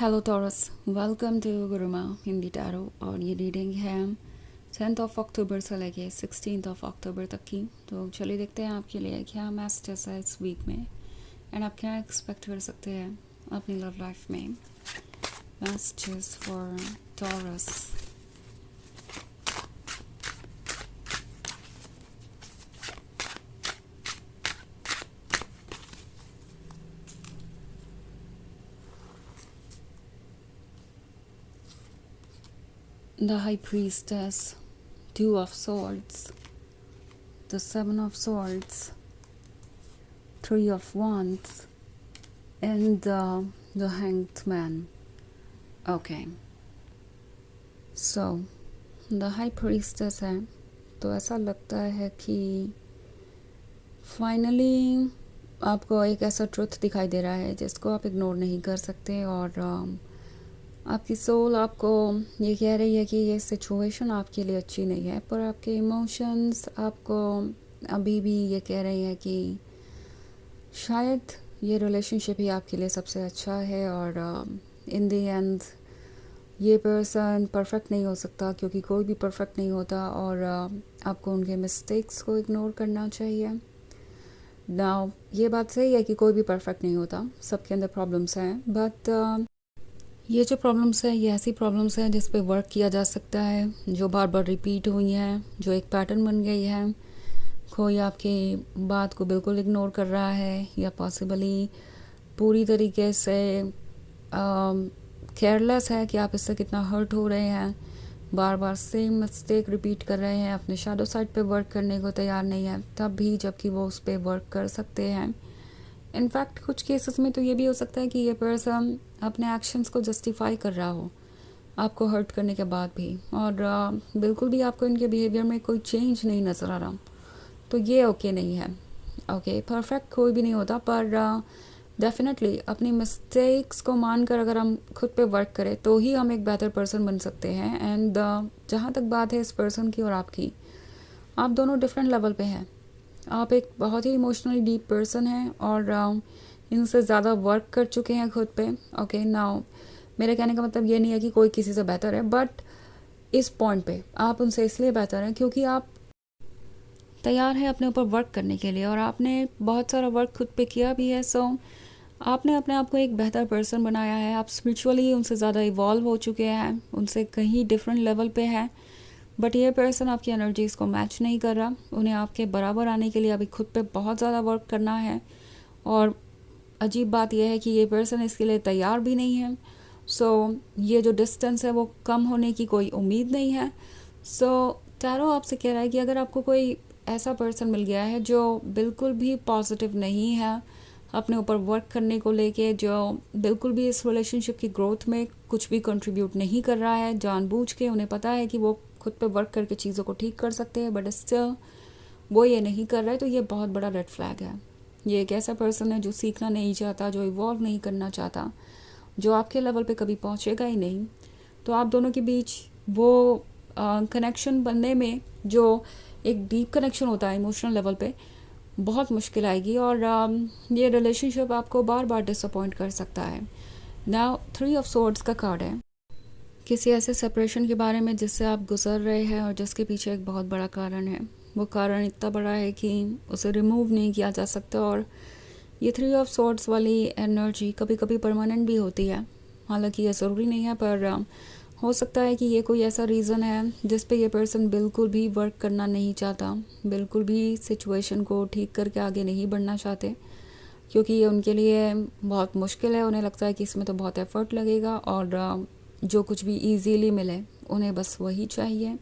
Hello Taurus, welcome to Gurumaa Hindi tarot. और ये reading है 10 अक्टूबर से लेके 16 अक्टूबर तक की। तो चलिए देखते हैं आपके लिए क्या मैसेजेस है इस वीक में एंड आप क्या एक्सपेक्ट कर सकते हैं अपनी लव लाइफ में। Messages for taurus. The High Priestess, Two of Swords, the Seven of Swords, Three of Wands, and the Hanged Man. Okay. So, the High Priestess है तो ऐसा लगता है कि फाइनली आपको एक ऐसा ट्रुथ दिखाई दे रहा है जिसको आप इग्नोर नहीं कर सकते। और आपकी सोल आपको ये कह रही है कि ये सिचुएशन आपके लिए अच्छी नहीं है, पर आपके इमोशंस आपको अभी भी ये कह रहे हैं कि शायद ये रिलेशनशिप ही आपके लिए सबसे अच्छा है। और इन द एंड ये पर्सन परफेक्ट नहीं हो सकता, क्योंकि कोई भी परफेक्ट नहीं होता। और आपको उनके मिस्टेक्स को इग्नोर करना चाहिए। नाउ ये बात सही है कि कोई भी परफेक्ट नहीं होता, सबके अंदर प्रॉब्लम्स हैं, बट ये जो प्रॉब्लम्स है ये ऐसी प्रॉब्लम्स हैं जिस पे वर्क किया जा सकता है, जो बार बार रिपीट हुई हैं, जो एक पैटर्न बन गई है। कोई आपकी बात को बिल्कुल इग्नोर कर रहा है या पॉसिबली पूरी तरीके से केयरलेस है कि आप इससे कितना हर्ट हो रहे हैं, बार बार सेम मिस्टेक रिपीट कर रहे हैं, अपने शैडो साइड पे वर्क करने को तैयार नहीं है तब भी, जबकि वो उस पर वर्क कर सकते हैं। इनफैक्ट कुछ केसेस में तो ये भी हो सकता है कि ये पर्सन अपने एक्शंस को जस्टिफाई कर रहा हो आपको हर्ट करने के बाद भी, और बिल्कुल भी आपको इनके बिहेवियर में कोई चेंज नहीं नज़र आ रहा। तो ये ओके नहीं है। ओके, परफेक्ट कोई भी नहीं होता, पर डेफिनेटली अपनी मिस्टेक्स को मानकर अगर हम खुद पे वर्क करें तो ही हम एक बेहतर पर्सन बन सकते हैं। एंड जहाँ तक बात है इस पर्सन की और आपकी, आप दोनों डिफरेंट लेवल पे हैं। आप एक बहुत ही इमोशनली डीप पर्सन हैं और इनसे ज़्यादा वर्क कर चुके हैं खुद पे। ओके, नाउ मेरे कहने का मतलब ये नहीं है कि कोई किसी से बेहतर है, बट इस पॉइंट पे आप उनसे इसलिए बेहतर हैं क्योंकि आप तैयार हैं अपने ऊपर वर्क करने के लिए, और आपने बहुत सारा वर्क खुद पे किया भी है। सो आपने अपने आप को एक बेहतर पर्सन बनाया है। आप स्पिरिचुअली उनसे ज़्यादा इवॉल्व हो चुके हैं, उनसे कहीं डिफरेंट लेवल पे हैं, बट ये पर्सन आपकी एनर्जीज़ को मैच नहीं कर रहा। उन्हें आपके बराबर आने के लिए अभी खुद पे बहुत ज़्यादा वर्क करना है, और अजीब बात यह है कि ये पर्सन इसके लिए तैयार भी नहीं है। सो ये जो डिस्टेंस है वो कम होने की कोई उम्मीद नहीं है। सो टैरो आपसे कह रहा है कि अगर आपको कोई ऐसा पर्सन मिल गया है जो बिल्कुल भी पॉजिटिव नहीं है अपने ऊपर वर्क करने को लेके, जो बिल्कुल भी इस रिलेशनशिप की ग्रोथ में कुछ भी कंट्रीब्यूट नहीं कर रहा है, जानबूझ के उन्हें पता है कि वो खुद पे वर्क करके चीज़ों को ठीक कर सकते हैं, बट स्टिल वो ये नहीं कर रहा है, तो ये बहुत बड़ा रेड फ्लैग है। ये एक ऐसा पर्सन है जो सीखना नहीं चाहता, जो इवॉल्व नहीं करना चाहता, जो आपके लेवल पे कभी पहुंचेगा ही नहीं। तो आप दोनों के बीच वो कनेक्शन बनने में, जो एक डीप कनेक्शन होता है इमोशनल लेवल पे, बहुत मुश्किल आएगी, और ये रिलेशनशिप आपको बार बार डिसअपॉइंट कर सकता है। नाउ 3 ऑफ सोर्ड्स का कार्ड है किसी ऐसे सेपरेशन के बारे में जिससे आप गुजर रहे हैं और जिसके पीछे एक बहुत बड़ा कारण है। वो कारण इतना बड़ा है कि उसे रिमूव नहीं किया जा सकता, और ये 3 ऑफ सोर्ड्स वाली एनर्जी कभी कभी परमानेंट भी होती है। हालांकि ये ज़रूरी नहीं है, पर हो सकता है कि ये कोई ऐसा रीज़न है जिस पे ये पर्सन बिल्कुल भी वर्क करना नहीं चाहता, बिल्कुल भी सिचुएशन को ठीक करके आगे नहीं बढ़ना चाहते, क्योंकि ये उनके लिए बहुत मुश्किल है। उन्हें लगता है कि इसमें तो बहुत एफर्ट लगेगा, और जो कुछ भी इजीली मिले उन्हें बस वही चाहिए।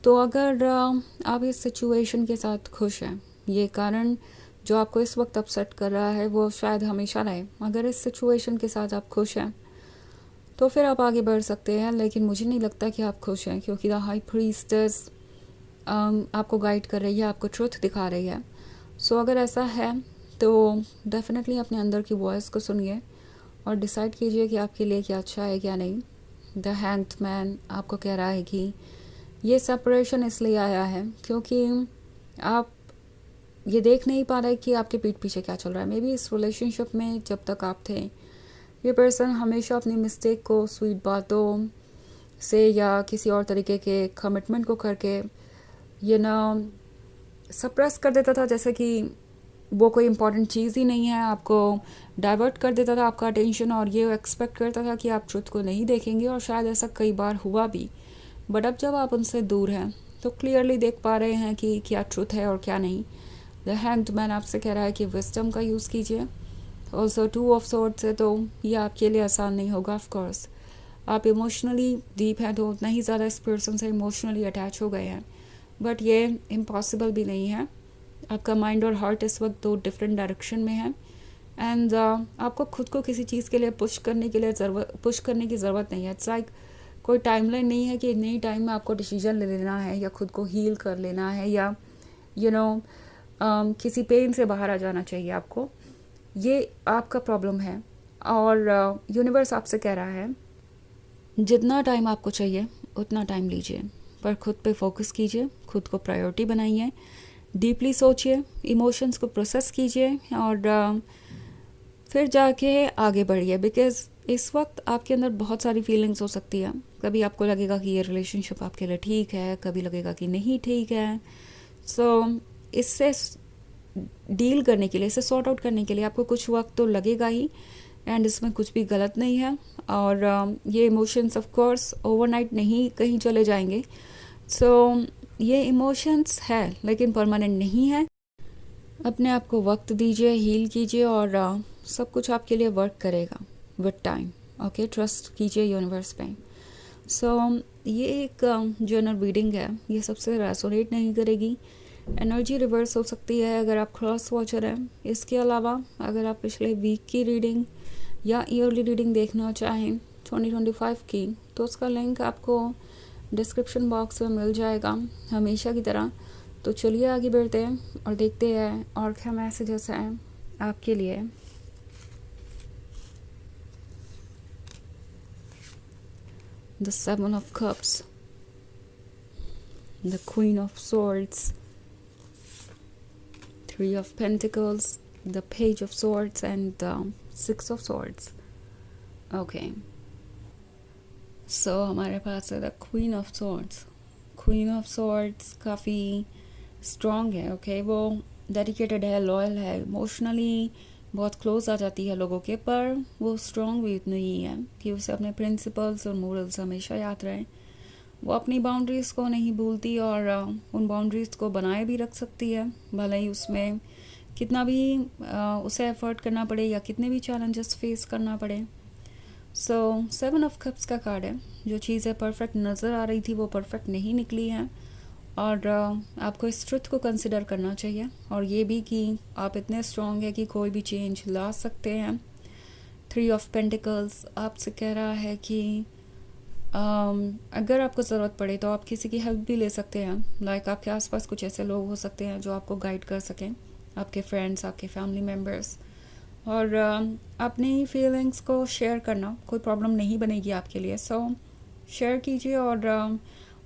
तो अगर आप इस सिचुएशन के साथ खुश हैं, ये कारण जो आपको इस वक्त अपसेट कर रहा है वो शायद हमेशा रहे। अगर इस सिचुएशन के साथ आप खुश हैं तो फिर आप आगे बढ़ सकते हैं, लेकिन मुझे नहीं लगता कि आप खुश हैं, क्योंकि द हाई प्रीस्टेस आपको गाइड कर रही है, आपको ट्रुथ दिखा रही है। सो अगर ऐसा है तो डेफिनेटली अपने अंदर की वॉइस को सुनिए और डिसाइड कीजिए कि आपके लिए क्या अच्छा है क्या नहीं। द हैंग्ड मैन आपको कह रहा है कि ये सेपरेशन इसलिए आया है क्योंकि आप ये देख नहीं पा रहे कि आपके पीठ पीछे क्या चल रहा है। मे बी इस रिलेशनशिप में जब तक आप थे ये पर्सन हमेशा अपनी मिस्टेक को स्वीट बातों से या किसी और तरीके के कमिटमेंट को करके ये ना सप्रेस कर देता था, जैसे कि वो कोई इम्पॉर्टेंट चीज़ ही नहीं है, आपको डाइवर्ट कर देता था आपका अटेंशन, और ये एक्सपेक्ट करता था कि आप ट्रुथ को नहीं देखेंगे, और शायद ऐसा कई बार हुआ भी। बट अब जब आप उनसे दूर हैं तो क्लियरली देख पा रहे हैं कि क्या ट्रुथ है और क्या नहीं। द हैंग्ड मैन आपसे कह रहा है कि विजडम का यूज़ कीजिए। ऑल्सो 2 ऑफ स्वॉर्ड्स है, तो ये आपके लिए आसान नहीं होगा। ऑफ कोर्स आप इमोशनली डीप हैं, तो उतना ही ज़्यादा इस पर्सन से इमोशनली अटैच हो गए हैं, बट ये इम्पॉसिबल भी नहीं है। आपका माइंड और हार्ट इस वक्त 2 डिफरेंट डायरेक्शन में है, एंड आपको खुद को किसी चीज़ के लिए पुश करने की ज़रूरत नहीं है। इट्स लाइक कोई टाइमलाइन नहीं है कि नई टाइम में आपको डिसीजन ले लेना है या खुद को हील कर लेना है या किसी पेन से बाहर आ जाना चाहिए आपको। ये आपका प्रॉब्लम है, और यूनिवर्स आपसे कह रहा है जितना टाइम आपको चाहिए उतना टाइम लीजिए, पर खुद पे फोकस कीजिए, खुद को प्रायोरिटी बनाइए, डीपली सोचिए, इमोशंस को प्रोसेस कीजिए, और फिर जाके आगे बढ़िए। बिकॉज़ इस वक्त आपके अंदर बहुत सारी फीलिंग्स हो सकती है। कभी आपको लगेगा कि ये रिलेशनशिप आपके लिए ठीक है, कभी लगेगा कि नहीं ठीक है। सो इससे डील करने के लिए, इसे सॉर्ट आउट करने के लिए आपको कुछ वक्त तो लगेगा ही, एंड इसमें कुछ भी गलत नहीं है। और ये इमोशंस ऑफ कोर्स ओवरनाइट नहीं कहीं चले जाएंगे। सो ये इमोशंस है लेकिन परमानेंट नहीं है। अपने आप को वक्त दीजिए, हील कीजिए, और सब कुछ आपके लिए वर्क करेगा विद टाइम। ओके, ट्रस्ट कीजिए यूनिवर्स पे। सो ये एक जनरल रीडिंग है, ये सबसे रेसोनेट नहीं करेगी। एनर्जी रिवर्स हो सकती है अगर आप क्रॉस वॉचर हैं। इसके अलावा अगर आप पिछले वीक की रीडिंग या ईयरली रीडिंग देखना चाहें 2025 की, तो उसका लिंक आपको डिस्क्रिप्शन बॉक्स में मिल जाएगा हमेशा की तरह। तो चलिए आगे बढ़ते हैं और देखते हैं और क्या मैसेजेस हैं आपके लिए। The 7 of Cups, the Queen of Swords, 3 of Pentacles, the Page of Swords, and the 6 of Swords. Okay. So हमारे पास है the Queen of Swords. Queen of Swords काफ़ी स्ट्रॉन्ग है। ओके, वो डेडिकेटेड है, लॉयल है, इमोशनली बहुत close आ जाती है लोगों के, पर वो स्ट्रॉन्ग भी उतनी ही है कि उसे अपने प्रिंसिपल्स और मोरल्स हमेशा याद रहें। वो अपनी बाउंड्रीज़ को नहीं भूलती, और उन बाउंड्रीज़ को बनाए भी रख सकती है, भले ही उसमें कितना भी उसे एफर्ट करना पड़े या कितने भी चैलेंजेस फेस करना पड़े। सो 7 ऑफ कप्स का कार्ड है। जो चीज़ें परफेक्ट नज़र आ रही थी वो परफेक्ट नहीं निकली हैं, और आपको इस ट्रुथ को कंसिडर करना चाहिए, और ये भी कि आप इतने स्ट्रॉन्ग हैं कि कोई भी चेंज ला सकते हैं। 3 ऑफ पेंटिकल्स आपसे कह रहा है कि अगर आपको ज़रूरत पड़े तो आप किसी की हेल्प भी ले सकते हैं। लाइक आपके आसपास कुछ ऐसे लोग हो सकते हैं जो आपको गाइड कर सकें, आपके फ्रेंड्स, आपके फैमिली मेम्बर्स, और अपनी फीलिंग्स को शेयर करना कोई प्रॉब्लम नहीं बनेगी आपके लिए। सो शेयर कीजिए, और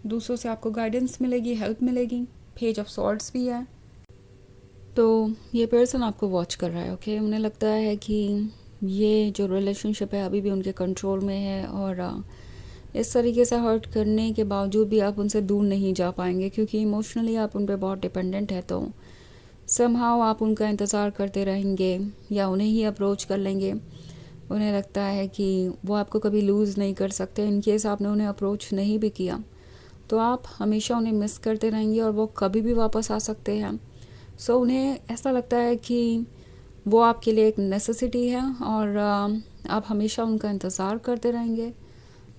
दूसरों से आपको गाइडेंस मिलेगी, हेल्प मिलेगी। पेज ऑफ सॉर्ड्स भी है। तो ये पर्सन आपको वॉच कर रहा है। ओके, उन्हें लगता है कि ये जो रिलेशनशिप है अभी भी उनके कंट्रोल में है, और इस तरीके से हर्ट करने के बावजूद भी आप उनसे दूर नहीं जा पाएंगे, क्योंकि इमोशनली आप उन पर बहुत डिपेंडेंट है। तो समहाउ आप उनका इंतज़ार करते रहेंगे या उन्हें ही अप्रोच कर लेंगे। उन्हें लगता है कि वो आपको कभी लूज़ नहीं कर सकते। इन केस आपने उन्हें अप्रोच नहीं भी किया तो आप हमेशा उन्हें मिस करते रहेंगे, और वो कभी भी वापस आ सकते हैं। सो उन्हें ऐसा लगता है कि वो आपके लिए एक नेसेसिटी है, और आप हमेशा उनका इंतज़ार करते रहेंगे।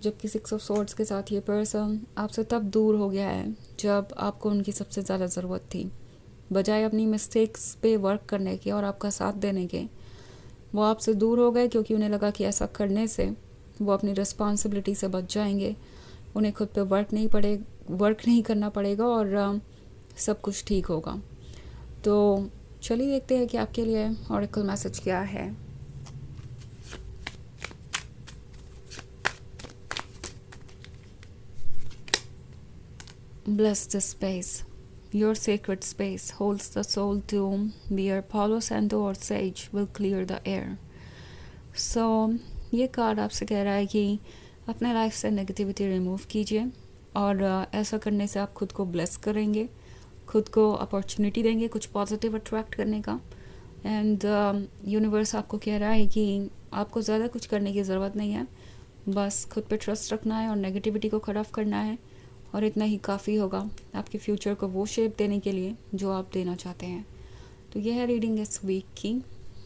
जबकि 6 ऑफ स्वॉर्ड्स के साथ ये पर्सन आपसे तब दूर हो गया है जब आपको उनकी सबसे ज़्यादा ज़रूरत थी। बजाय अपनी मिस्टेक्स पे वर्क करने के और आपका साथ देने के, वो आपसे दूर हो गए, क्योंकि उन्हें लगा कि ऐसा करने से वो अपनी रिस्पॉन्सिबिलिटी से बच जाएंगे, उन्हें खुद पे वर्क नहीं करना पड़ेगा, और सब कुछ ठीक होगा। तो चलिए देखते हैं कि आपके लिए ऑरेकल मैसेज क्या है। Bless this space. Your sacred space holds the soul to be. Palo Santo or sage will clear the air. So ये कार्ड आपसे कह रहा है कि अपने लाइफ से नेगेटिविटी रिमूव कीजिए और ऐसा करने से आप खुद को ब्लेस करेंगे, खुद को अपॉर्चुनिटी देंगे कुछ पॉजिटिव अट्रैक्ट करने का। एंड यूनिवर्स आपको कह रहा है कि आपको ज़्यादा कुछ करने की ज़रूरत नहीं है, बस खुद पे ट्रस्ट रखना है और नेगेटिविटी को ख़त्म करना है, और इतना ही काफ़ी होगा आपके फ्यूचर को वो शेप देने के लिए जो आप देना चाहते हैं। तो यह है रीडिंग इस वीक की।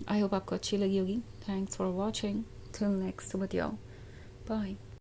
आई होप आपको अच्छी लगी होगी। Thanks for watching. Till next video, bye.